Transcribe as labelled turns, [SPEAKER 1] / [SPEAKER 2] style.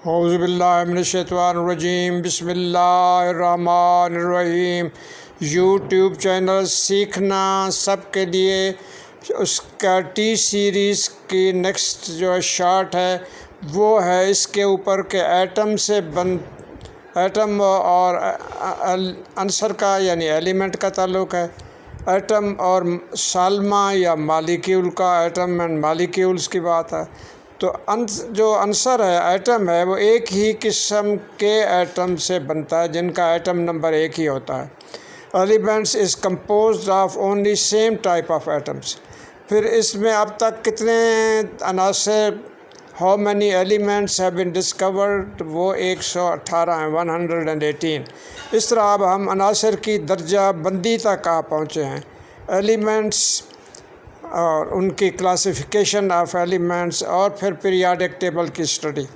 [SPEAKER 1] औज़ुबिल्लाहिमिनश्शैतानिर्रजीम बिस्मिल्लाहिर्रहमानिर्रहीम। YouTube channel सीखना सबके लिए उसका टी सीरीज़ की नेक्स्ट जो शार्ट है वो है इसके ऊपर के एटम और अंसर का यानी एलिमेंट का ताल्लुक़ है। एटम और सालमा या मालिक्यूल का, एटम एंड मालिक्यूल्स की बात है। तो जो आंसर है एटम है वो एक ही किस्म के एटम से बनता है जिनका एटम नंबर एक ही होता है। Elements is composed of only same type of atoms. फिर इसमें अब तक कितने अनासर, how many elements have been discovered, वो 118 हैं, 118। इस तरह अब हम अनासर की दर्जा बंदी तक आ पहुँचे हैं। एलिमेंट्स और उनकी क्लासिफिकेशन ऑफ एलिमेंट्स और फिर पीरियाडिक टेबल की स्टडी।